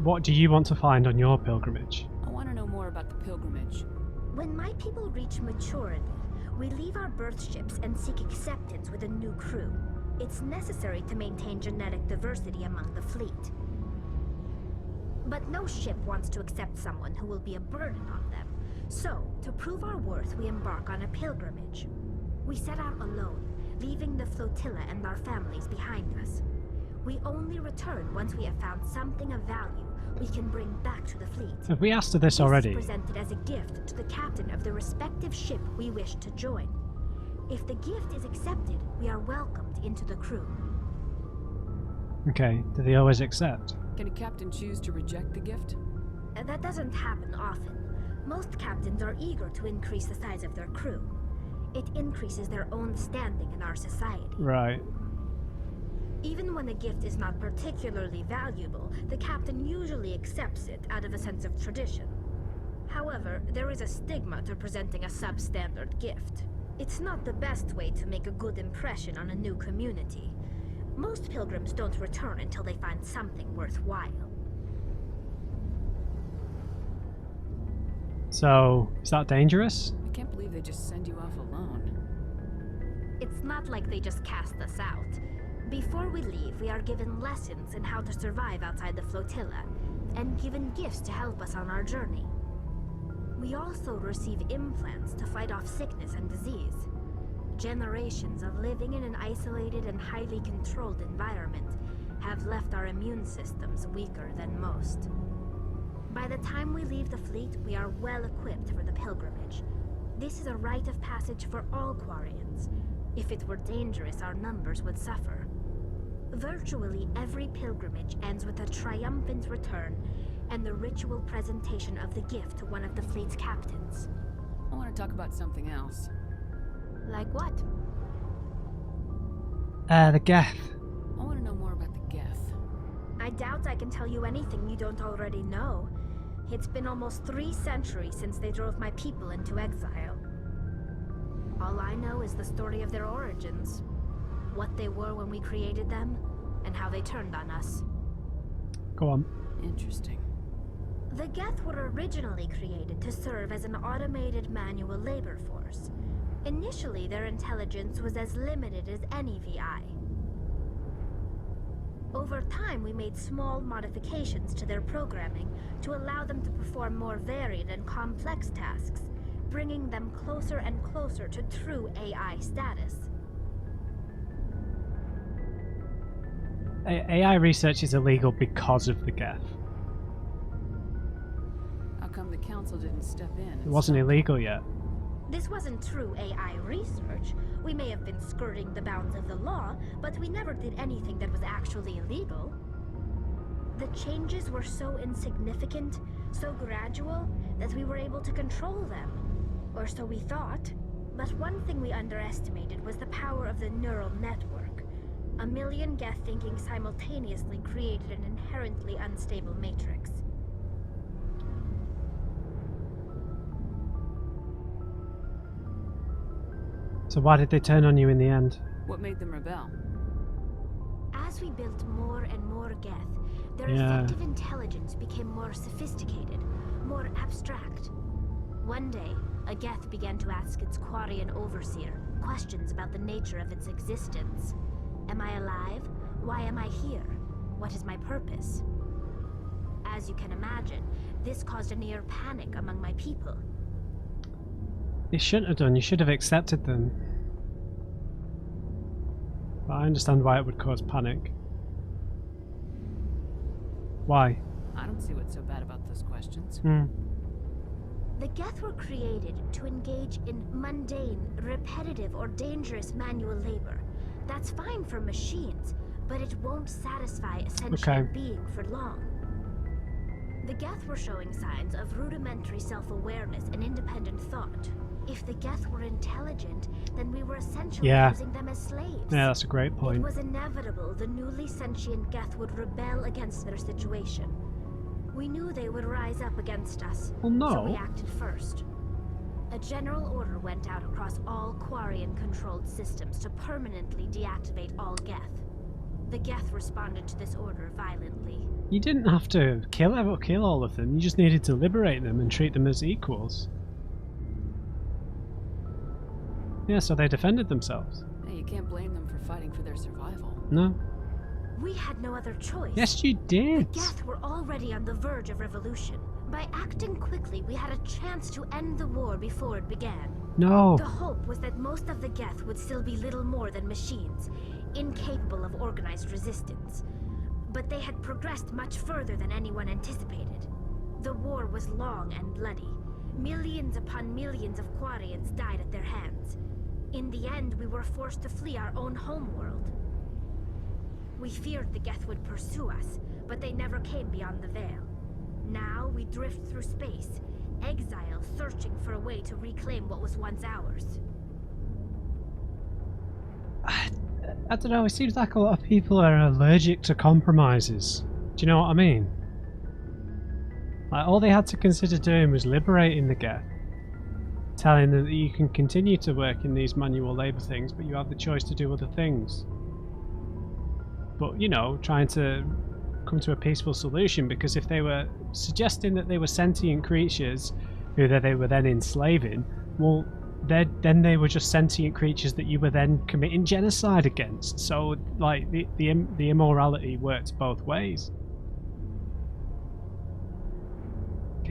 What do you want to find on your pilgrimage? I want to know more about the pilgrimage. When my people reach maturity, we leave our birth ships and seek acceptance with a new crew. It's necessary to maintain genetic diversity among the fleet. But no ship wants to accept someone who will be a burden on them. So, to prove our worth, we embark on a pilgrimage. We set out alone, leaving the flotilla and our families behind us. We only return once we have found something of value we can bring back to the fleet. Have we asked her this already? This is presented as a gift to the captain of the respective ship we wish to join. If the gift is accepted, we are welcomed into the crew. Okay, do they always accept? Can a captain choose to reject the gift? That doesn't happen often. Most captains are eager to increase the size of their crew. It increases their own standing in our society. Right. Even when a gift is not particularly valuable, the captain usually accepts it out of a sense of tradition. However, there is a stigma to presenting a substandard gift. It's not the best way to make a good impression on a new community. Most pilgrims don't return until they find something worthwhile. So, is that dangerous? I can't believe they just send you off alone. It's not like they just cast us out. Before we leave, we are given lessons in how to survive outside the flotilla, and given gifts to help us on our journey. We also receive implants to fight off sickness and disease. Generations of living in an isolated and highly controlled environment have left our immune systems weaker than most. By the time we leave the fleet, we are well equipped for the pilgrimage. This is a rite of passage for all Quarians. If it were dangerous, our numbers would suffer. Virtually every pilgrimage ends with a triumphant return and the ritual presentation of the gift to one of the fleet's captains. I want to talk about something else. Like what? The Geth. I want to know more about the Geth. I doubt I can tell you anything you don't already know. It's been almost 3 centuries since they drove my people into exile. All I know is the story of their origins. What they were when we created them, and how they turned on us. Go on. Interesting. The Geth were originally created to serve as an automated manual labor force. Initially, their intelligence was as limited as any VI. Over time, we made small modifications to their programming to allow them to perform more varied and complex tasks, bringing them closer and closer to true AI status. AI research is illegal because of the Geth. How come the council didn't step in? It wasn't illegal yet. This wasn't true AI research. We may have been skirting the bounds of the law, but we never did anything that was actually illegal. The changes were so insignificant, so gradual, that we were able to control them. Or so we thought. But one thing we underestimated was the power of the neural network. 1 million Geth thinking simultaneously created an inherently unstable matrix. So why did they turn on you in the end? What made them rebel? As we built more and more Geth, their effective intelligence became more sophisticated, more abstract. One day, a Geth began to ask its Quarian overseer questions about the nature of its existence. Am I alive? Why am I here? What is my purpose? As you can imagine, this caused a near panic among my people. You shouldn't have done. You should have accepted them. But I understand why it would cause panic. Why? I don't see what's so bad about those questions. The Geth were created to engage in mundane, repetitive, or dangerous manual labor. That's fine for machines, but it won't satisfy a sentient being for long. The Geth were showing signs of rudimentary self-awareness and independent thought. If the Geth were intelligent, then we were essentially using them as slaves. Yeah, that's a great point. It was inevitable the newly sentient Geth would rebel against their situation. We knew they would rise up against us, so we acted first. A general order went out across all Quarian-controlled systems to permanently deactivate all Geth. The Geth responded to this order violently. You didn't have to kill all of them. You just needed to liberate them and treat them as equals. Yeah, so they defended themselves. Hey, you can't blame them for fighting for their survival. No. We had no other choice. Yes, you did. The Geth were already on the verge of revolution. By acting quickly, we had a chance to end the war before it began. No. The hope was that most of the Geth would still be little more than machines, incapable of organized resistance. But they had progressed much further than anyone anticipated. The war was long and bloody. Millions upon millions of Quarians died at their hands. In the end, we were forced to flee our own homeworld. We feared the Geth would pursue us, but they never came beyond the Veil. Now we drift through space, exile, searching for a way to reclaim what was once ours. I don't know, it seems like a lot of people are allergic to compromises. Do you know what I mean? Like, all they had to consider doing was liberating the Geth. Telling them that you can continue to work in these manual labour things, but you have the choice to do other things. But, you know, trying to come to a peaceful solution, because if they were suggesting that they were sentient creatures who they were then enslaving, well, then they were just sentient creatures that you were then committing genocide against. So, like, the immorality works both ways.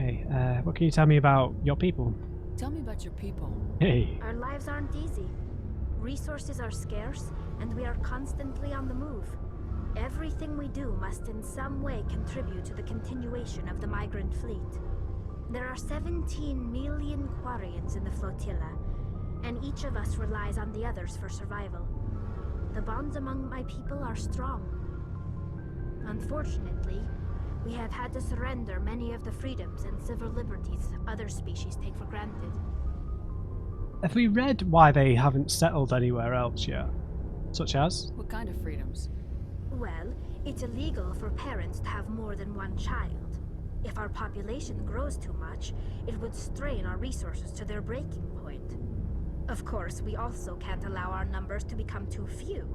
Okay, what can you tell me about your people? Tell me about your people. Hey. Our lives aren't easy. Resources are scarce, and we are constantly on the move. Everything we do must in some way contribute to the continuation of the migrant fleet. There are 17 million Quarians in the flotilla, and each of us relies on the others for survival. The bonds among my people are strong. Unfortunately, we have had to surrender many of the freedoms and civil liberties other species take for granted. Have we read why they haven't settled anywhere else yet? Such as? What kind of freedoms? Well, it's illegal for parents to have more than one child. If our population grows too much, it would strain our resources to their breaking point. Of course, we also can't allow our numbers to become too few.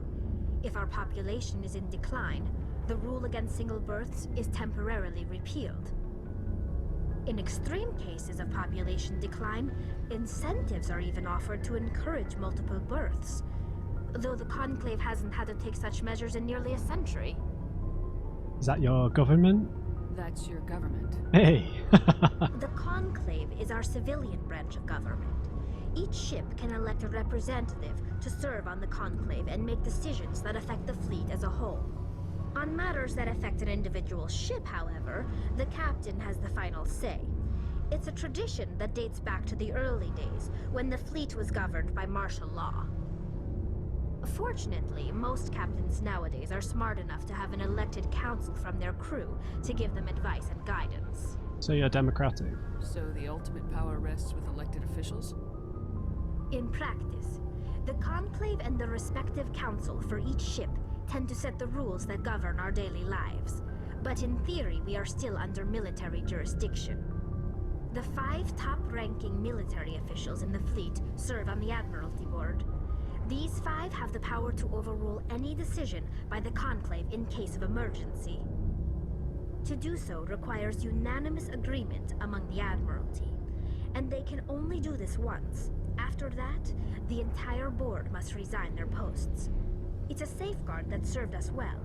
If our population is in decline, the rule against single births is temporarily repealed. In extreme cases of population decline, incentives are even offered to encourage multiple births, though the Conclave hasn't had to take such measures in nearly a century. Is that your government? That's your government. Hey! The Conclave is our civilian branch of government. Each ship can elect a representative to serve on the Conclave and make decisions that affect the fleet as a whole. On matters that affect an individual ship, however, the captain has the final say. It's a tradition that dates back to the early days, when the fleet was governed by martial law. Fortunately, most captains nowadays are smart enough to have an elected council from their crew to give them advice and guidance. So you're democratic? So the ultimate power rests with elected officials? In practice, the Conclave and the respective council for each ship tend to set the rules that govern our daily lives. But in theory, we are still under military jurisdiction. The 5 top-ranking military officials in the fleet serve on the Admiralty Board. These 5 have the power to overrule any decision by the Conclave in case of emergency. To do so requires unanimous agreement among the Admiralty, and they can only do this once. After that, the entire board must resign their posts. It's a safeguard that served us well.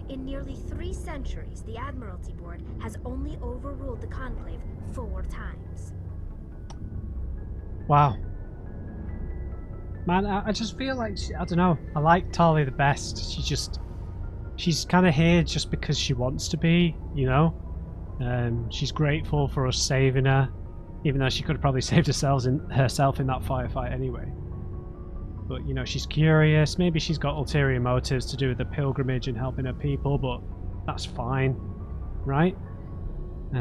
In nearly 3 centuries, the Admiralty Board has only overruled the Conclave 4 times. Wow. Man, I just feel like, I don't know, I like Tali the best. She's kind of here just because she wants to be, you know? She's grateful for us saving her, even though she could have probably saved herself in that firefight anyway. But, you know, she's curious. Maybe she's got ulterior motives to do with the pilgrimage and helping her people, but that's fine, right?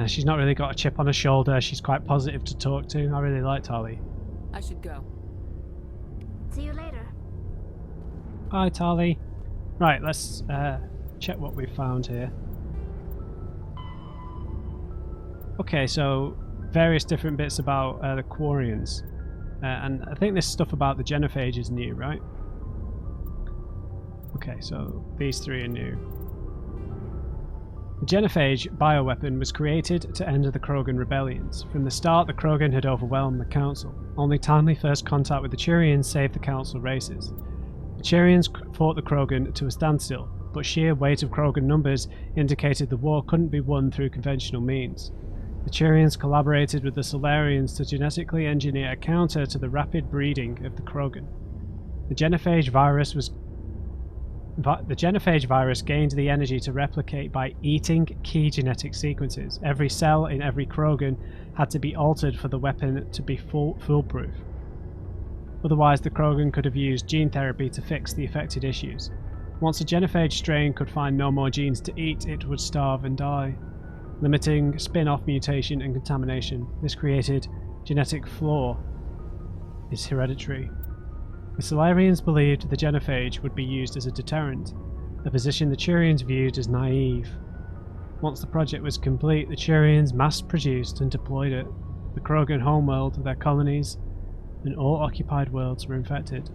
She's not really got a chip on her shoulder. She's quite positive to talk to. I really like Tali. I should go. See you later. Bye, Tali. Right, let's check what we've found here. Okay, so various different bits about the Quarians. And I think this stuff about the genophage is new, right? Okay, so these 3 are new. The genophage bioweapon was created to end the Krogan rebellions. From the start, the Krogan had overwhelmed the Council. Only timely first contact with the Turians saved the Council races. The Turians fought the Krogan to a standstill, but sheer weight of Krogan numbers indicated the war couldn't be won through conventional means. The Turians collaborated with the Solarians to genetically engineer a counter to the rapid breeding of the Krogan. The genophage virus gained the energy to replicate by eating key genetic sequences. Every cell in every Krogan had to be altered for the weapon to be foolproof. Otherwise, the Krogan could have used gene therapy to fix the affected issues. Once a genophage strain could find no more genes to eat, it would starve and die. Limiting spin-off mutation and contamination. This created genetic flaw. Is hereditary. The Solarians believed the genophage would be used as a deterrent, a position the Turians viewed as naive. Once the project was complete, the Turians mass-produced and deployed it. The Krogan homeworld, their colonies, and all occupied worlds were infected.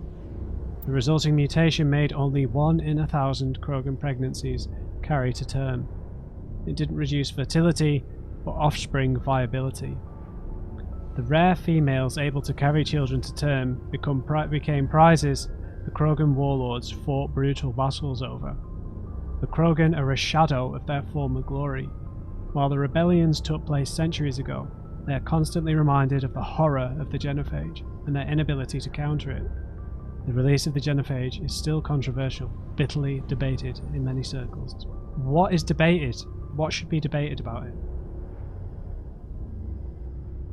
The resulting mutation made only 1 in 1,000 Krogan pregnancies carry to term. It didn't reduce fertility or offspring viability. The rare females able to carry children to term became prizes the Krogan warlords fought brutal battles over. The Krogan are a shadow of their former glory. While the rebellions took place centuries ago, they are constantly reminded of the horror of the genophage and their inability to counter it. The release of the genophage is still controversial, bitterly debated in many circles. What is debated? What should be debated about it?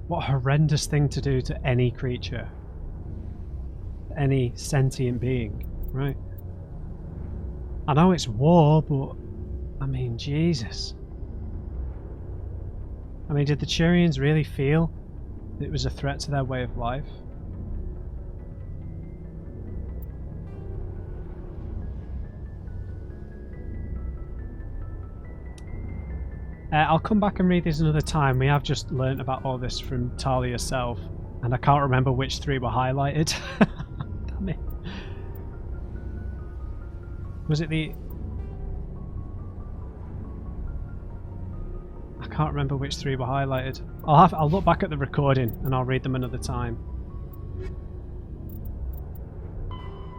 What horrendous thing to do to any creature, any sentient being, right? I know it's war, but I mean, Jesus. I mean, did the Turians really feel that it was a threat to their way of life? I'll come back and read these another time. We have just learnt about all this from Talia herself, and I can't remember which 3 were highlighted. Damn it. Was it the... I can't remember which 3 were highlighted. I'll look back at the recording and I'll read them another time.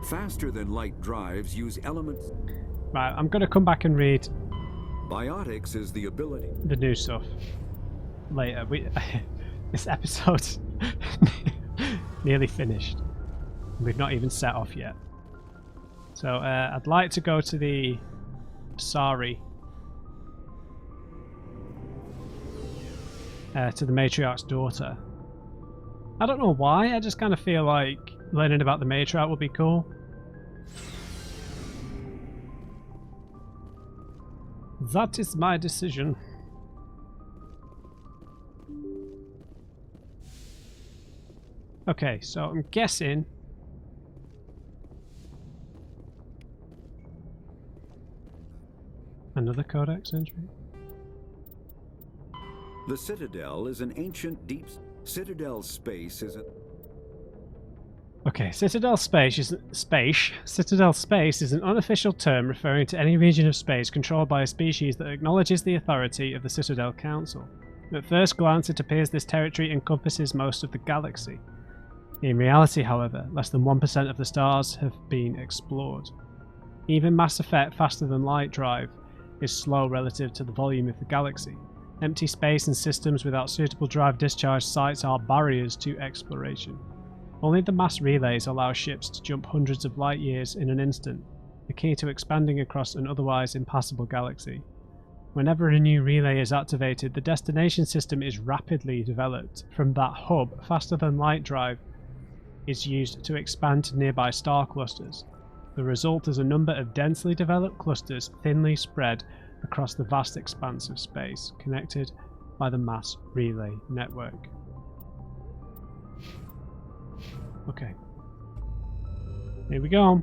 Faster than light drives use elements. Right, I'm going to come back and read Biotics is the ability. the new stuff later. This episode's nearly finished. We've not even set off yet. So I'd like to go to the Sari. To the matriarch's daughter. I don't know why, I just kind of feel like learning about the matriarch would be cool. That is my decision. Okay, so I'm guessing another codex entry. The Citadel is an ancient deep... Citadel space is a... Okay, Citadel space is an unofficial term referring to any region of space controlled by a species that acknowledges the authority of the Citadel Council. At first glance, it appears this territory encompasses most of the galaxy. In reality, however, less than 1% of the stars have been explored. Even Mass Effect faster than light drive is slow relative to the volume of the galaxy. Empty space and systems without suitable drive discharge sites are barriers to exploration. Only the mass relays allow ships to jump hundreds of light years in an instant, the key to expanding across an otherwise impassable galaxy. Whenever a new relay is activated, the destination system is rapidly developed. From that hub, faster than light drive is used to expand to nearby star clusters. The result is a number of densely developed clusters thinly spread across the vast expanse of space, connected by the mass relay network. Okay. Here we go.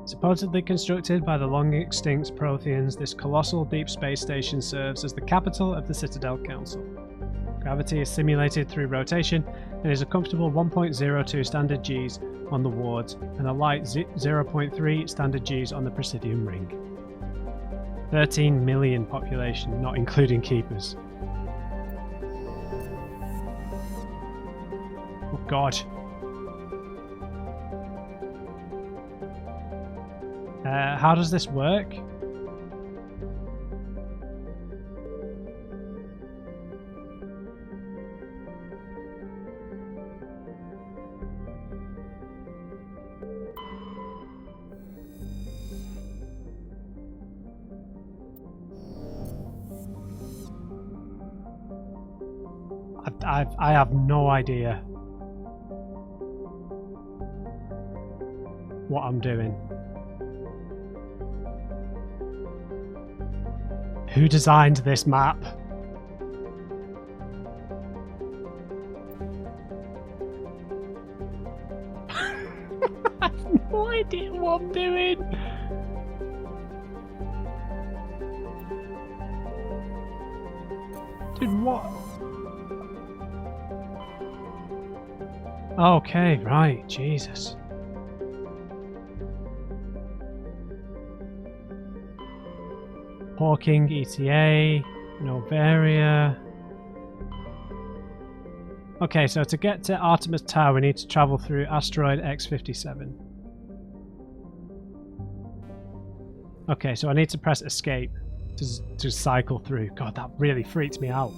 Supposedly constructed by the long-extinct Protheans, this colossal deep space station serves as the capital of the Citadel Council. Gravity is simulated through rotation and is a comfortable 1.02 standard Gs on the wards and a light 0.3 standard Gs on the Presidium ring. 13 million population, not including keepers. Oh god. How does this work? I have no idea what I'm doing. Who designed this map? I have no idea what I'm doing. Dude, what? Okay, right, Jesus. Hawking, ETA, Novaria. Okay, so to get to Artemis Tower, we need to travel through asteroid X-57. Okay, so I need to press escape to cycle through. God, that really freaked me out.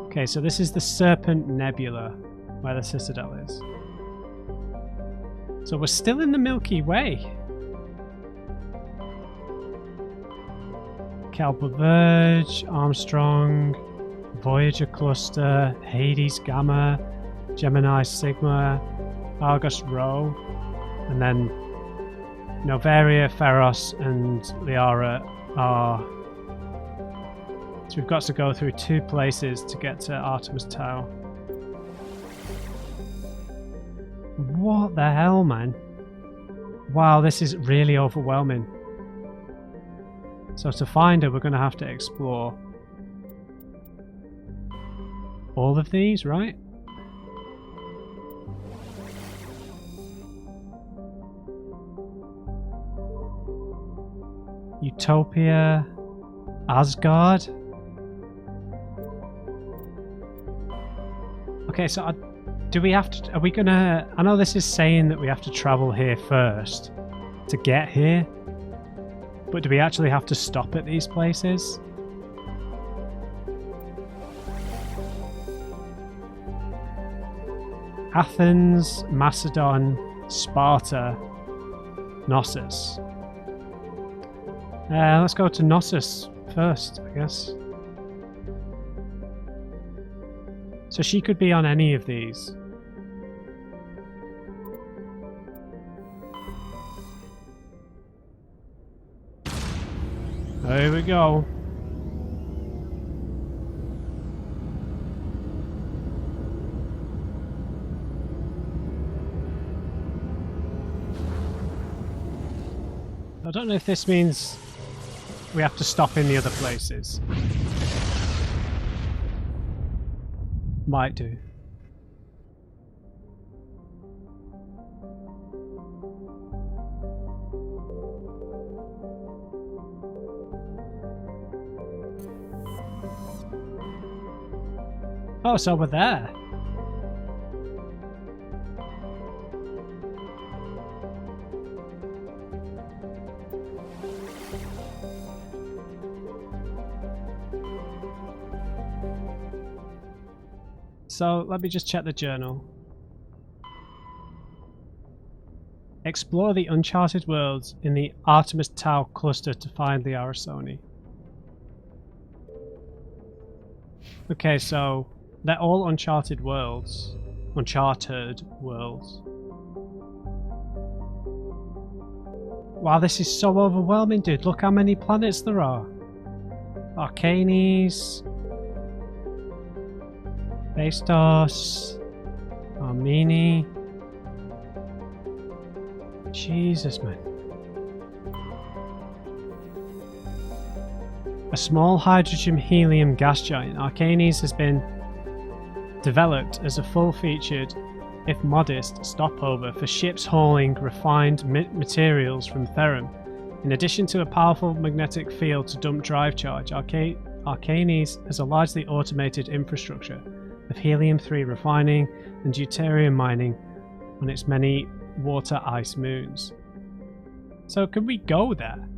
Okay, so this is the Serpent Nebula, where the Citadel is. So we're still in the Milky Way. Kelpa Verge, Armstrong, Voyager Cluster, Hades Gamma, Gemini Sigma, Argus Rho, and then Novaria, Feros, and Liara are... So we've got to go through 2 places to get to Artemis Tau. What the hell, man? Wow, this is really overwhelming. So to find her, we're going to have to explore all of these, right? Utopia, Asgard. Okay, so do we have to... Are we gonna... I know this is saying that we have to travel here first to get here. But do we actually have to stop at these places? Athens, Macedon, Sparta, Knossos. Let's go to Knossos first, I guess. So she could be on any of these. There we go. I don't know if this means we have to stop in the other places. Might do. Oh, so we're there. So let me just check the journal. Explore the uncharted worlds in the Artemis Tau cluster to find the Arasoni. Okay, so they're all uncharted worlds. Uncharted worlds. Wow, this is so overwhelming, dude. Look how many planets there are. Arcanes. Bastos. Armeni. Jesus, man. A small hydrogen-helium gas giant, Arcanes has been developed as a full-featured, if modest, stopover for ships hauling refined materials from Therum. In addition to a powerful magnetic field to dump drive charge, Arcanes has a largely automated infrastructure of helium-3 refining and deuterium mining on its many water ice moons. So could we go there?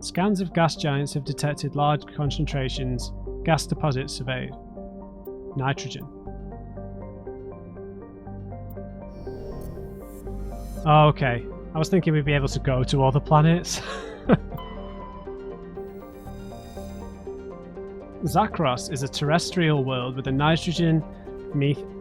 Scans of gas giants have detected large concentrations. Gas deposits surveyed. Nitrogen. Oh, okay. I was thinking we'd be able to go to all the planets. Zakros is a terrestrial world with a nitrogen, methane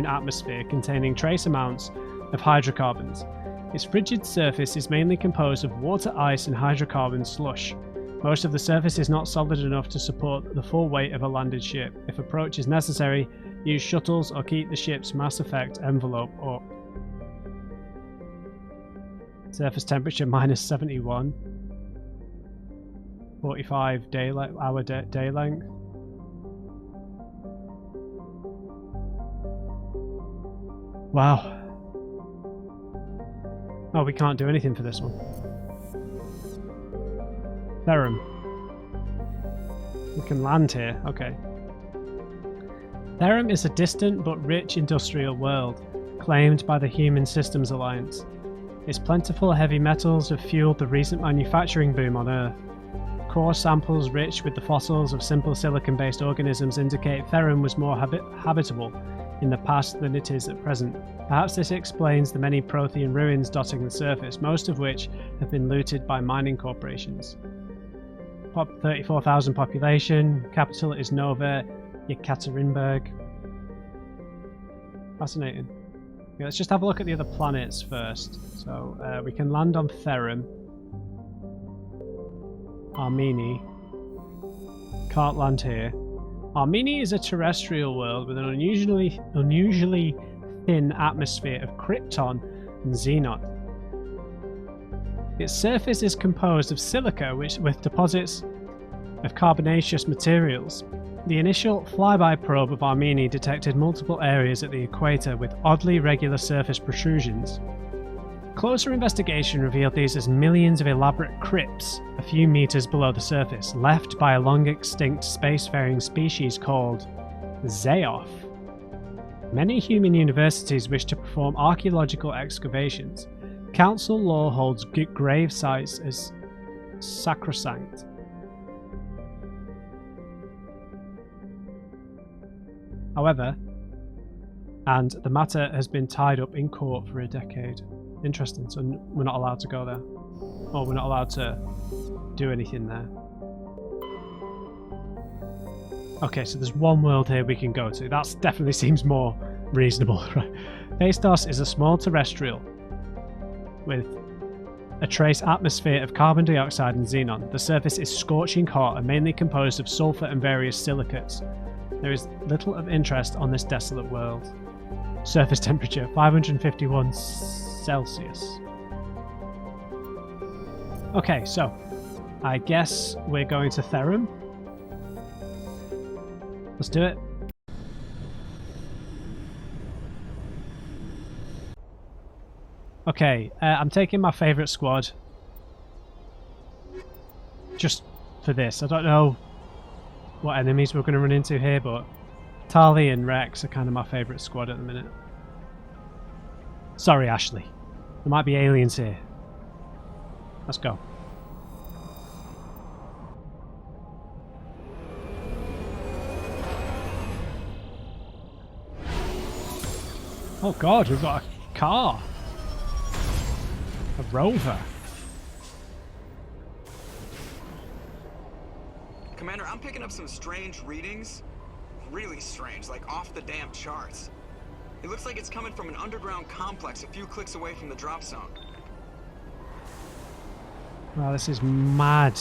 atmosphere containing trace amounts of hydrocarbons. Its frigid surface is mainly composed of water, ice, and hydrocarbon slush. Most of the surface is not solid enough to support the full weight of a landed ship. If approach is necessary, use shuttles or keep the ship's Mass Effect envelope up. Surface temperature -71. 45 hour day length. Wow. Oh, we can't do anything for this one. Therum. We can land here, okay. Therum is a distant but rich industrial world, claimed by the Human Systems Alliance. Its plentiful heavy metals have fueled the recent manufacturing boom on Earth. Core samples rich with the fossils of simple silicon-based organisms indicate Therum was more habitable in the past than it is at present. Perhaps this explains the many Prothean ruins dotting the surface, most of which have been looted by mining corporations. 34,000 population, capital is Nova Yekaterinburg. Fascinating. Okay, let's just have a look at the other planets first. So we can land on Therum. Armeni. Can't land here. Armeni is a terrestrial world with an unusually thin atmosphere of krypton and xenon. Its surface is composed of silica with deposits of carbonaceous materials. The initial flyby probe of Armeni detected multiple areas at the equator with oddly regular surface protrusions. Closer investigation revealed these as millions of elaborate crypts a few meters below the surface, left by a long-extinct spacefaring species called Zeoff. Many human universities wish to perform archaeological excavations. Council law holds grave sites as sacrosanct. However, and the matter has been tied up in court for a decade. Interesting, so we're not allowed to go there. Or we're not allowed to do anything there. Okay, so there's one world here we can go to. That definitely seems more reasonable. Right? Phaistos is a small terrestrial with a trace atmosphere of carbon dioxide and xenon. The surface is scorching hot and mainly composed of sulfur and various silicates. There is little of interest on this desolate world. Surface temperature 551 Celsius. Okay, so I guess we're going to Therum. Let's do it. Okay, I'm taking my favourite squad just for this. I don't know what enemies we're going to run into here, but Tali and Rex are kind of my favourite squad at the minute. Sorry, Ashley. There might be aliens here. Let's go. Oh god, we've got a car. A rover. Commander, I'm picking up some strange readings. Really strange, like off the damn charts. It looks like it's coming from an underground complex a few clicks away from the drop zone. Wow, this is mad.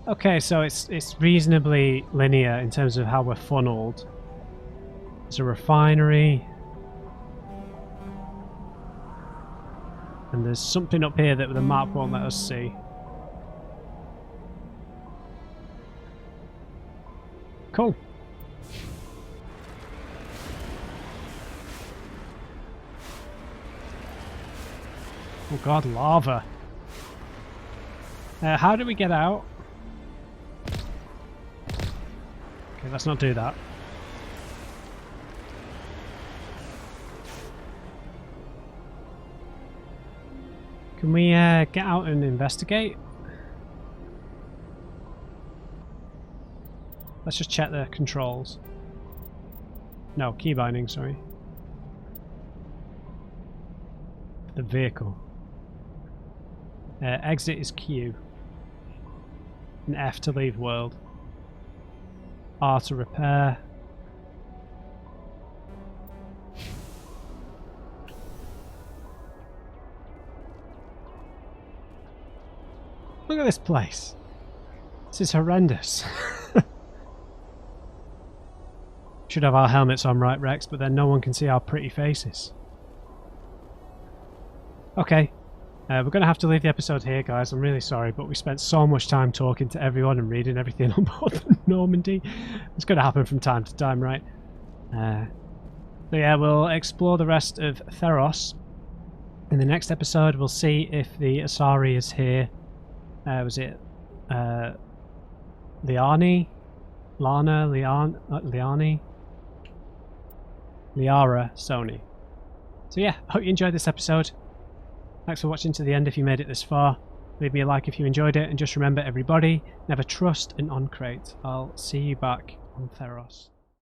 Okay, so it's reasonably linear in terms of how we're funneled. There's a refinery. And there's something up here that the map won't let us see. Cool. Oh god, lava. How do we get out? Okay, let's not do that. Can we get out and investigate? Let's just check the controls. No, key binding, sorry. The vehicle. Exit is Q. And F to leave world. R to repair. Look at this place. This is horrendous. Should have our helmets on, right, Rex? But then no one can see our pretty faces. Okay. We're going to have to leave the episode here, guys. I'm really sorry, but we spent so much time talking to everyone and reading everything on board the Normandy. It's going to happen from time to time, right? So yeah, we'll explore the rest of Theros In the next episode, we'll see if the Asari is here. Was it Liani? Lana? Liani? Liara Sony. So yeah, hope you enjoyed this episode. Thanks for watching to the end if you made it this far. Leave me a like if you enjoyed it, and just remember everybody, never trust an on-crate. I'll see you back on Theros.